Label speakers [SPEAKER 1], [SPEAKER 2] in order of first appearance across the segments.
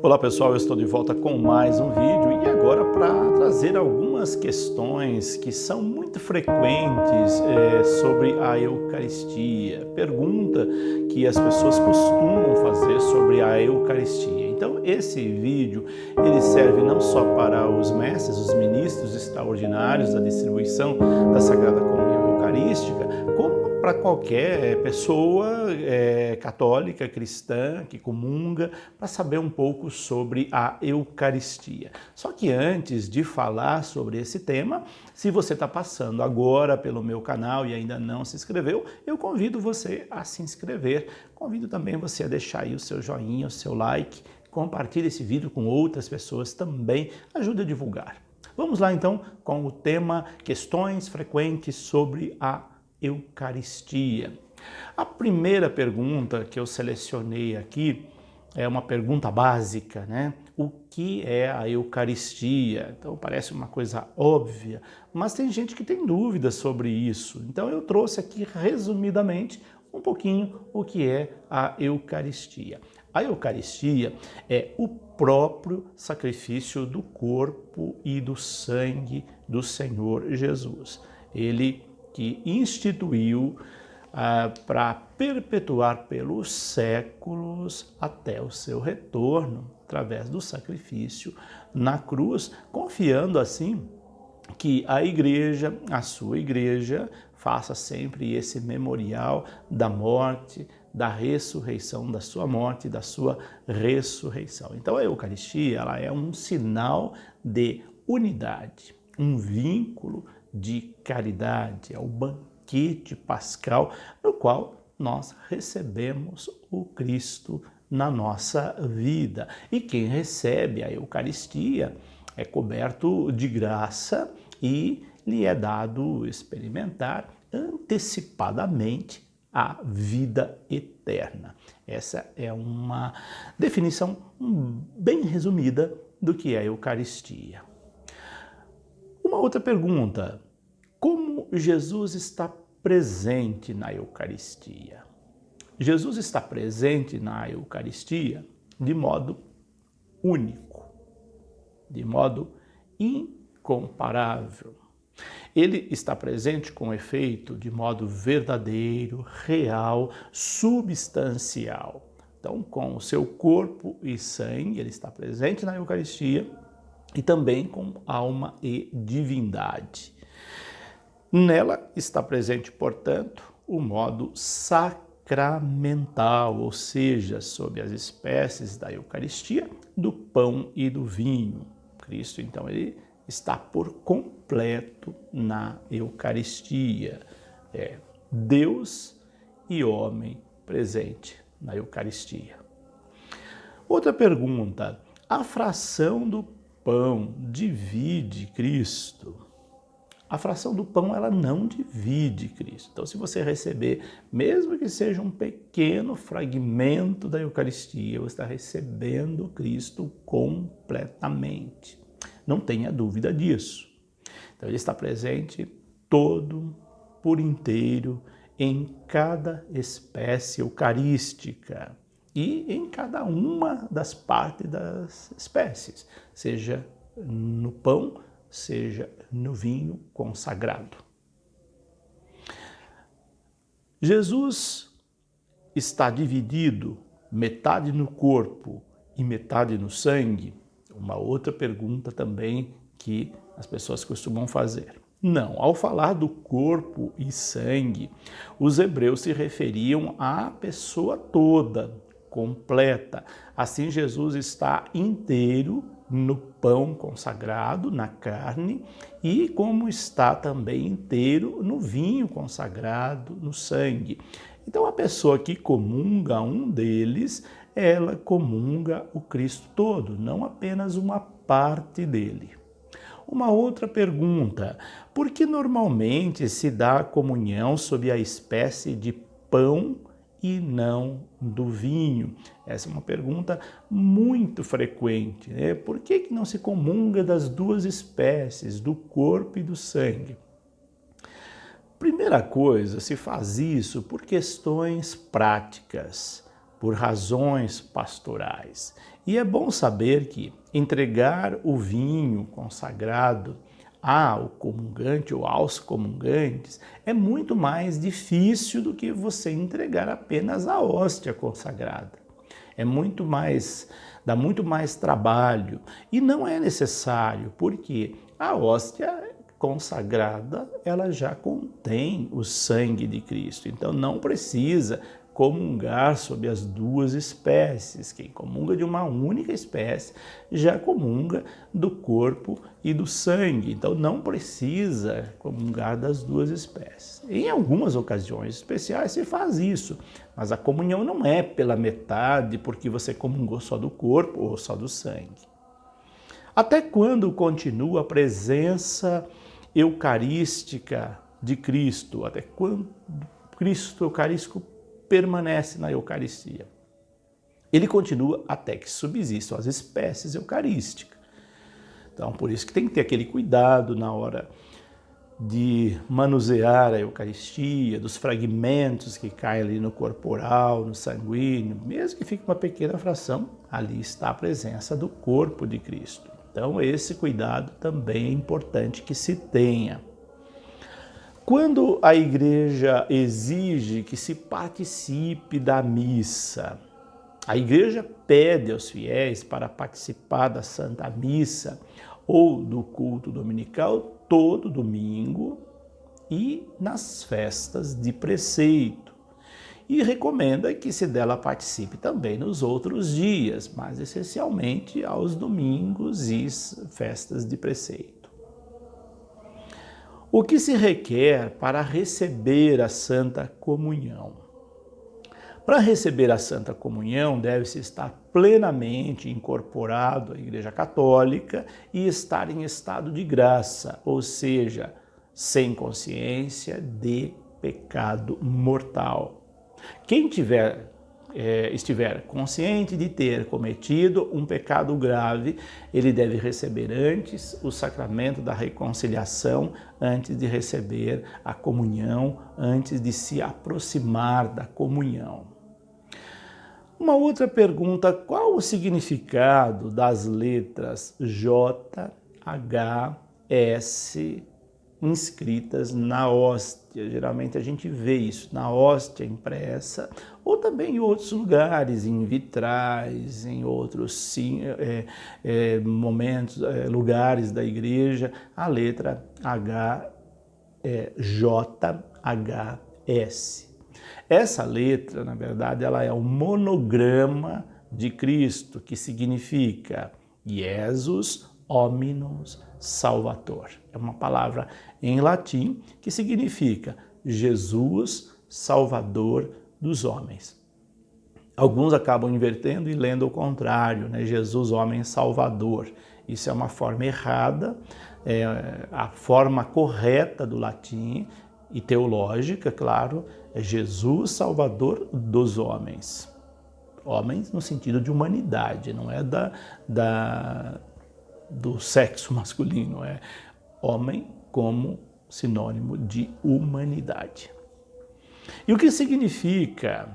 [SPEAKER 1] Olá pessoal, eu estou de volta com mais um vídeo e agora para trazer algumas questões que são muito frequentes sobre a Eucaristia. Pergunta que as pessoas costumam fazer sobre a Eucaristia. Então esse vídeo ele serve não só para os mestres, os ministros extraordinários da distribuição da Sagrada Comunhão Eucarística, como para qualquer pessoa católica, cristã, que comunga, para saber um pouco sobre a Eucaristia. Só que antes de falar sobre esse tema, se você está passando agora pelo meu canal e ainda não se inscreveu, eu convido você a se inscrever. Convido também você a deixar aí o seu joinha, o seu like, compartilhe esse vídeo com outras pessoas também, ajuda a divulgar. Vamos lá então com o tema questões frequentes sobre a Eucaristia. A primeira pergunta que eu selecionei aqui é uma pergunta básica, né? O que é a Eucaristia? Então parece uma coisa óbvia, mas tem gente que tem dúvidas sobre isso. Então eu trouxe aqui resumidamente um pouquinho o que é a Eucaristia. A Eucaristia é o próprio sacrifício do corpo e do sangue do Senhor Jesus. Ele que instituiu para perpetuar pelos séculos até o seu retorno, através do sacrifício na cruz, confiando assim que a igreja, a sua igreja, faça sempre esse memorial da morte, da ressurreição, da sua morte e da sua ressurreição. Então a Eucaristia ela é um sinal de unidade, um vínculo de caridade, é o banquete pascal no qual nós recebemos o Cristo na nossa vida. E quem recebe a Eucaristia é coberto de graça e lhe é dado experimentar antecipadamente a vida eterna. Essa é uma definição bem resumida do que é a Eucaristia. Uma outra pergunta: como Jesus está presente na Eucaristia? Jesus está presente na Eucaristia de modo único, de modo incomparável. Ele está presente com efeito de modo verdadeiro, real, substancial. Então, com o seu corpo e sangue, ele está presente na Eucaristia e também com alma e divindade. Nela está presente, portanto, o modo sacramental, ou seja, sob as espécies da Eucaristia, do pão e do vinho. Cristo, então, ele está por completo na Eucaristia. É Deus e homem presente na Eucaristia. Outra pergunta: a fração do pão divide Cristo? A fração do pão ela não divide Cristo. Então, se você receber, mesmo que seja um pequeno fragmento da Eucaristia, você está recebendo Cristo completamente. Não tenha dúvida disso. Então, ele está presente todo, por inteiro, em cada espécie eucarística e em cada uma das partes das espécies, seja no pão, seja no vinho consagrado. Jesus está dividido metade no corpo e metade no sangue? Uma outra pergunta também que as pessoas costumam fazer. Não, ao falar do corpo e sangue, os hebreus se referiam à pessoa toda, completa. Assim, Jesus está inteiro no pão consagrado, na carne, e como está também inteiro no vinho consagrado, no sangue. Então, a pessoa que comunga um deles, ela comunga o Cristo todo, não apenas uma parte dele. Uma outra pergunta: por que normalmente se dá a comunhão sob a espécie de pão e não do vinho? Essa é uma pergunta muito frequente, né? Por que não se comunga das duas espécies, do corpo e do sangue? Primeira coisa, se faz isso por questões práticas. por razões pastorais. E é bom saber que entregar o vinho consagrado ao comungante ou aos comungantes é muito mais difícil do que você entregar apenas a hóstia consagrada. Dá muito mais trabalho e não é necessário, porque a hóstia consagrada, ela já contém o sangue de Cristo, então não precisa comungar sob as duas espécies. Quem comunga de uma única espécie já comunga do corpo e do sangue, então não precisa comungar das duas espécies. Em algumas ocasiões especiais se faz isso, mas a comunhão não é pela metade porque você comungou só do corpo ou só do sangue. Até quando continua a presença eucarística de Cristo? Até quando Cristo eucarístico permanece na Eucaristia? Ele continua até que subsistam as espécies eucarísticas. Então, por isso que tem que ter aquele cuidado na hora de manusear a Eucaristia, dos fragmentos que caem ali no corporal, no sanguíneo, mesmo que fique uma pequena fração, ali está a presença do corpo de Cristo. Então, esse cuidado também é importante que se tenha. Quando a igreja exige que se participe da missa, a igreja pede aos fiéis para participar da Santa Missa ou do culto dominical todo domingo e nas festas de preceito. E recomenda que se dela participe também nos outros dias, mas essencialmente aos domingos e festas de preceito. O que se requer para receber a Santa Comunhão? Para receber a Santa Comunhão, deve-se estar plenamente incorporado à Igreja Católica e estar em estado de graça, ou seja, sem consciência de pecado mortal. Quem estiver consciente de ter cometido um pecado grave, ele deve receber antes o sacramento da reconciliação, antes de receber a comunhão, antes de se aproximar da comunhão. Uma outra pergunta: qual o significado das letras J, H, S inscritas na hóstia? Geralmente a gente vê isso na hóstia impressa ou também em outros lugares, em vitrais, em outros momentos, lugares da igreja, a letra H, JHS. Essa letra, na verdade, ela é o monograma de Cristo, que significa Jesus Hominus Salvator. É uma palavra em latim que significa Jesus Salvador dos homens. Alguns acabam invertendo e lendo o contrário, né? Jesus Homem Salvador. Isso é uma forma errada, a forma correta do latim e teológica, claro, é Jesus Salvador dos homens. Homens no sentido de humanidade, não é do sexo masculino, é homem como sinônimo de humanidade. E o que significa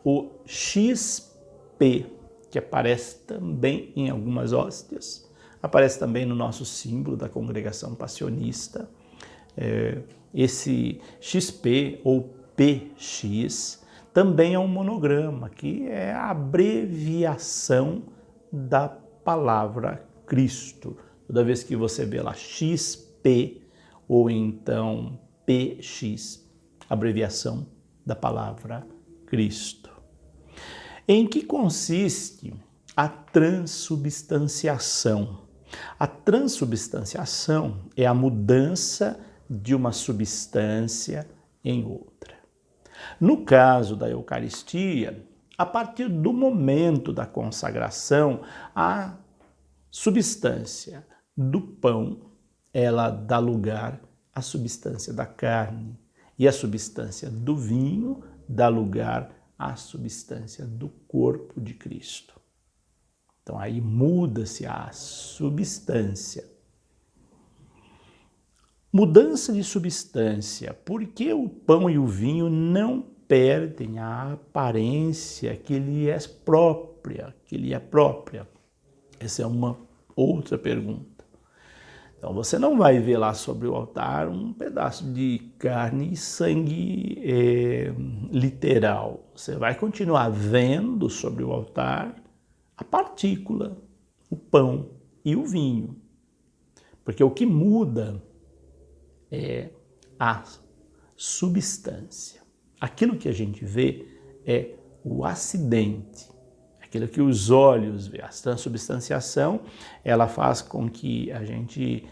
[SPEAKER 1] o XP, que aparece também em algumas hóstias, aparece também no nosso símbolo da congregação passionista. Esse XP ou PX também é um monograma, que é a abreviação da palavra Cristo. Toda vez que você vê lá XP ou então PX, abreviação da palavra Cristo. Em que consiste a transubstanciação? A transubstanciação é a mudança de uma substância em outra. No caso da Eucaristia, a partir do momento da consagração, a substância do pão, ela dá lugar à substância da carne, e a substância do vinho dá lugar à substância do corpo de Cristo. Então aí muda-se a substância. Mudança de substância. Por que o pão e o vinho não perdem a aparência que lhe é própria? Essa é uma outra pergunta. Então você não vai ver lá sobre o altar um pedaço de carne e sangue literal. Você vai continuar vendo sobre o altar a partícula, o pão e o vinho. Porque o que muda é a substância. Aquilo que a gente vê é o acidente, aquilo que os olhos veem. A transubstanciação, ela faz com que a gente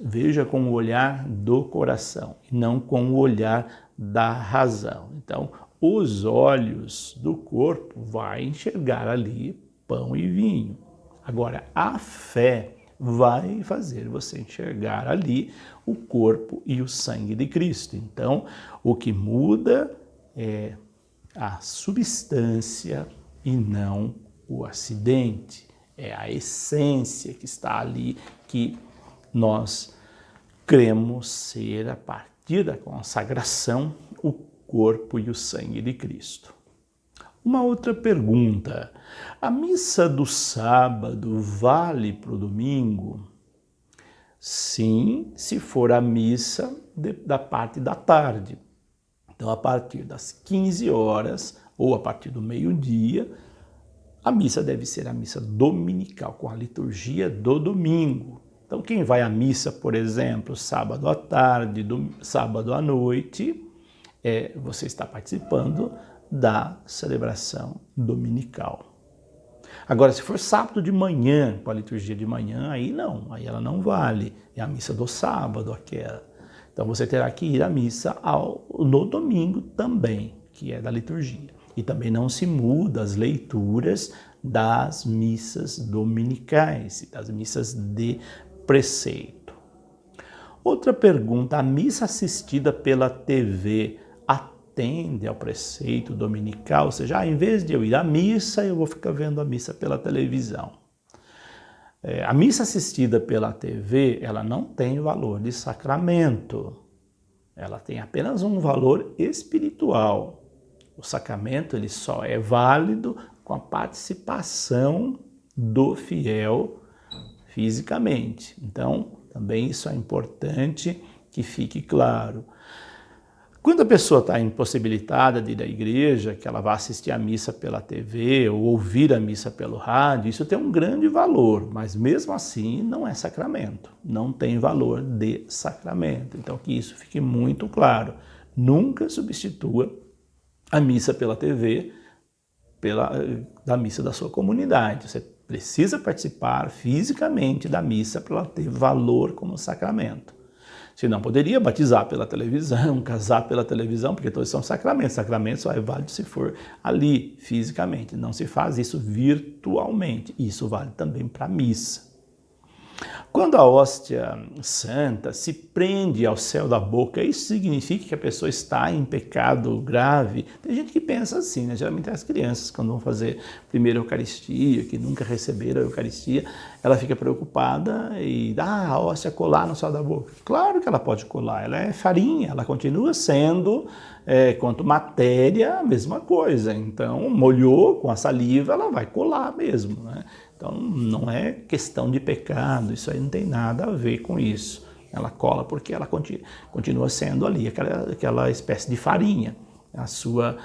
[SPEAKER 1] veja com o olhar do coração, e não com o olhar da razão. Então, os olhos do corpo vão enxergar ali pão e vinho. Agora, a fé vai fazer você enxergar ali o corpo e o sangue de Cristo. Então, o que muda é a substância e não o acidente. É a essência que está ali, que nós cremos ser, a partir da consagração, o corpo e o sangue de Cristo. Uma outra pergunta: a missa do sábado vale para o domingo? Sim, se for a missa da parte da tarde. Então, a partir das 15 horas ou a partir do meio-dia, a missa deve ser a missa dominical, com a liturgia do domingo. Então, quem vai à missa, por exemplo, sábado à tarde, sábado à noite, você está participando da celebração dominical. Agora, se for sábado de manhã, com a liturgia de manhã, aí não, aí ela não vale. É a missa do sábado aquela. Então você terá que ir à missa no domingo também, que é da liturgia. E também não se muda as leituras das missas dominicais, das missas de preceito. Outra pergunta: a missa assistida pela TV atende ao preceito dominical? Ou seja, em vez de eu ir à missa, eu vou ficar vendo a missa pela televisão. A missa assistida pela TV, ela não tem valor de sacramento. Ela tem apenas um valor espiritual. O sacramento, ele só é válido com a participação do fiel fisicamente. Então, também isso é importante que fique claro. Quando a pessoa está impossibilitada de ir à igreja, que ela vai assistir a missa pela TV ou ouvir a missa pelo rádio, isso tem um grande valor, mas mesmo assim não é sacramento, não tem valor de sacramento. Então que isso fique muito claro. Nunca substitua a missa pela TV da missa da sua comunidade. Você precisa participar fisicamente da missa para ela ter valor como sacramento. Senão poderia batizar pela televisão, casar pela televisão, porque todos são sacramentos. Sacramento só é válido se for ali, fisicamente. Não se faz isso virtualmente. Isso vale também para a missa. Quando a hóstia santa se prende ao céu da boca, isso significa que a pessoa está em pecado grave? Tem gente que pensa assim, né? Geralmente as crianças, quando vão fazer primeira Eucaristia, que nunca receberam a Eucaristia, ela fica preocupada e a hóstia colar no céu da boca. Claro que ela pode colar, ela é farinha, ela continua sendo, quanto matéria, a mesma coisa. Então, molhou com a saliva, ela vai colar mesmo, né? Então, não é questão de pecado, isso aí não tem nada a ver com isso. Ela cola porque ela continua sendo ali aquela espécie de farinha. A sua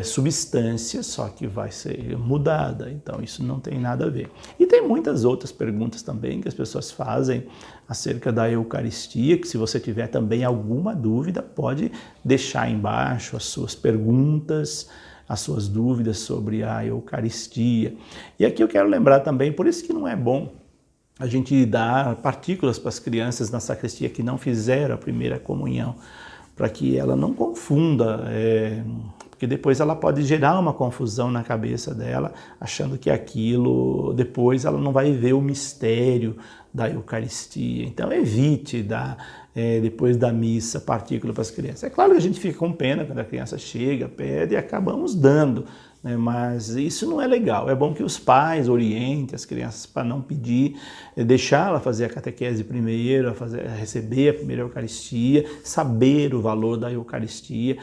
[SPEAKER 1] substância só que vai ser mudada, então isso não tem nada a ver. E tem muitas outras perguntas também que as pessoas fazem acerca da Eucaristia, que se você tiver também alguma dúvida, pode deixar embaixo as suas perguntas, as suas dúvidas sobre a Eucaristia. E aqui eu quero lembrar também, por isso que não é bom a gente dar partículas para as crianças na sacristia que não fizeram a primeira comunhão, para que ela não confunda, porque depois ela pode gerar uma confusão na cabeça dela, achando que aquilo, depois ela não vai ver o mistério da Eucaristia. Então evite dar, depois da missa, partícula para as crianças. É claro que a gente fica com pena quando a criança chega, pede e acabamos dando, né? Mas isso não é legal. É bom que os pais orientem as crianças para não pedir, deixá-la fazer a catequese primeiro, receber a primeira Eucaristia, saber o valor da Eucaristia,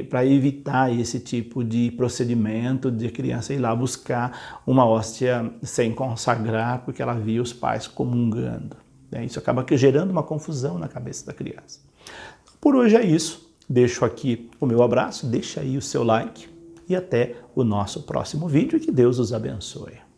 [SPEAKER 1] para evitar esse tipo de procedimento de a criança ir lá buscar uma hóstia sem consagrar, porque ela via os pais comungando. Isso acaba gerando uma confusão na cabeça da criança. Por hoje é isso. Deixo aqui o meu abraço, deixa aí o seu like e até o nosso próximo vídeo e que Deus os abençoe.